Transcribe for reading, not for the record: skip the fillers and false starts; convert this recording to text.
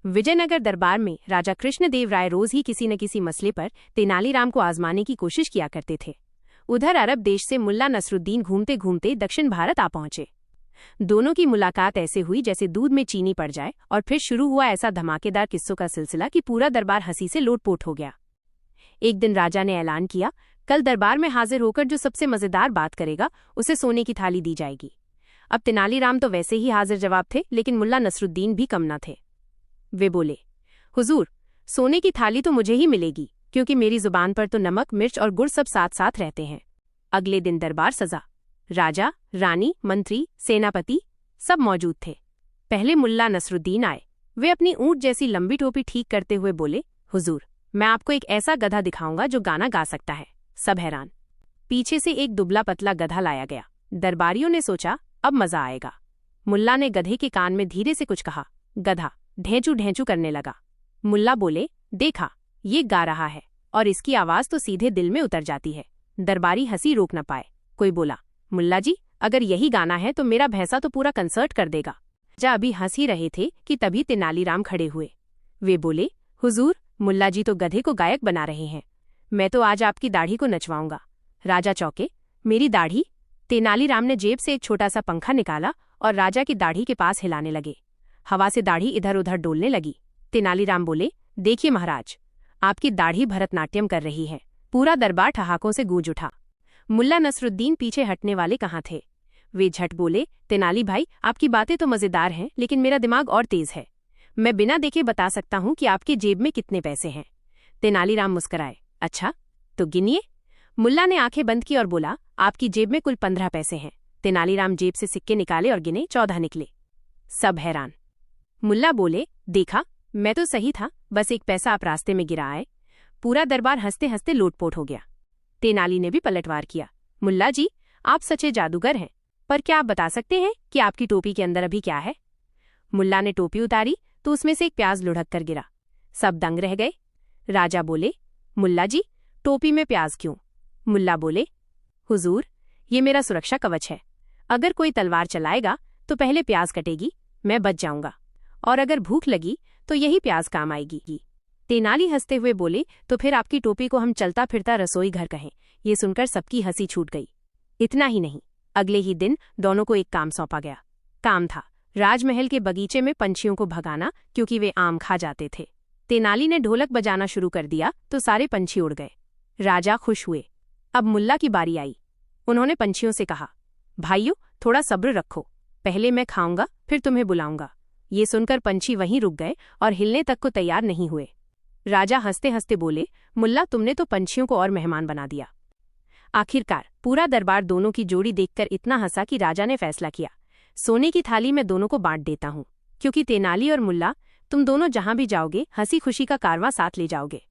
विजयनगर दरबार में राजा कृष्णदेव राय रोज ही किसी न किसी मसले पर तेनालीराम को आजमाने की कोशिश किया करते थे। उधर अरब देश से मुल्ला नसरुद्दीन घूमते घूमते दक्षिण भारत आ पहुंचे। दोनों की मुलाकात ऐसे हुई जैसे दूध में चीनी पड़ जाए, और फिर शुरू हुआ ऐसा धमाकेदार किस्सों का सिलसिला कि पूरा दरबार हंसी से लोटपोट हो गया। एक दिन राजा ने ऐलान किया, कल दरबार में हाजिर होकर जो सबसे मजेदार बात करेगा उसे सोने की थाली दी जाएगी। अब तेनालीराम तो वैसे ही हाजिर जवाब थे, लेकिन मुल्ला नसरुद्दीन भी कम न थे। वे बोले, हुजूर, सोने की थाली तो मुझे ही मिलेगी, क्योंकि मेरी जुबान पर तो नमक, मिर्च और गुड़ सब साथ साथ रहते हैं। अगले दिन दरबार सजा। राजा, रानी, मंत्री, सेनापति सब मौजूद थे। पहले मुल्ला नसरुद्दीन आए। वे अपनी ऊंट जैसी लंबी टोपी ठीक करते हुए बोले, हुजूर, मैं आपको एक ऐसा गधा दिखाऊंगा जो गाना गा सकता है। सब हैरान। पीछे से एक दुबला पतला गधा लाया गया। दरबारियों ने सोचा, अब मजा आएगा। मुल्ला ने गधे के कान में धीरे से कुछ कहा। गधा ढेंचू ढेंचू करने लगा। मुल्ला बोले, देखा, ये गा रहा है, और इसकी आवाज तो सीधे दिल में उतर जाती है। दरबारी हंसी रोक न पाए। कोई बोला, मुल्ला जी, अगर यही गाना है तो मेरा भैंसा तो पूरा कंसर्ट कर देगा। जा अभी हंस ही रहे थे कि तभी तेनालीराम खड़े हुए। वे बोले, हुजूर, मुल्ला जी तो गधे को गायक बना रहे हैं। मैं तो आज आपकी दाढ़ी को नचवाऊंगा। राजा चौंके, मेरी दाढ़ी? तेनालीराम ने जेब से एक छोटा सा पंखा निकाला और राजा की दाढ़ी के पास हिलाने लगे। हवा से दाढ़ी इधर उधर डोलने लगी। तेनालीराम बोले, देखिए महाराज, आपकी दाढ़ी भरतनाट्यम कर रही है। पूरा दरबार ठहाकों से गूंज उठा। मुल्ला नसरुद्दीन पीछे हटने वाले कहाँ थे। वे झट बोले, तेनाली भाई, आपकी बातें तो मजेदार हैं, लेकिन मेरा दिमाग और तेज है। मैं बिना देखे बता सकता हूं कि आपकी जेब में कितने पैसे हैं। तेनालीराम मुस्कराए। अच्छा, तो गिनिए। मुल्ला ने आंखें बंद की और बोला, आपकी जेब में कुल 15 पैसे हैं। तेनालीराम जेब से सिक्के निकाले और गिने, 14 निकले। सब हैरान। मुल्ला बोले, देखा, मैं तो सही था, बस एक पैसा आप रास्ते में गिरा आए। पूरा दरबार हंसते हंसते लोटपोट हो गया। तेनाली ने भी पलटवार किया। मुल्ला जी, आप सच्चे जादूगर हैं, पर क्या आप बता सकते हैं कि आपकी टोपी के अंदर अभी क्या है? मुल्ला ने टोपी उतारी तो उसमें से एक प्याज लुढ़क कर गिरा। सब दंग रह गए। राजा बोले, मुल्ला जी, टोपी में प्याज क्यों? मुल्ला बोले, हुजूर, ये मेरा सुरक्षा कवच है। अगर कोई तलवार चलाएगा तो पहले प्याज कटेगी, मैं बच जाऊंगा, और अगर भूख लगी तो यही प्याज काम आएगी। तेनाली हंसते हुए बोले, तो फिर आपकी टोपी को हम चलता फिरता रसोई घर कहें। ये सुनकर सबकी हंसी छूट गई। इतना ही नहीं, अगले ही दिन दोनों को एक काम सौंपा गया। काम था राजमहल के बगीचे में पंछियों को भगाना, क्योंकि वे आम खा जाते थे। तेनाली ने ढोलक बजाना शुरू कर दिया तो सारे पंछी उड़ गए। राजा खुश हुए। अब मुल्ला की बारी आई। उन्होंने पंछियों से कहा, भाइयों, थोड़ा सब्र रखो, पहले मैं खाऊंगा फिर तुम्हें बुलाऊंगा। ये सुनकर पंछी वहीं रुक गए और हिलने तक को तैयार नहीं हुए। राजा हंसते हंसते बोले, मुल्ला, तुमने तो पंछियों को और मेहमान बना दिया। आखिरकार पूरा दरबार दोनों की जोड़ी देखकर इतना हंसा कि राजा ने फैसला किया, सोने की थाली मैं दोनों को बांट देता हूं, क्योंकि तेनाली और मुल्ला, तुम दोनों जहां भी जाओगे हंसी खुशी का कारवां साथ ले जाओगे।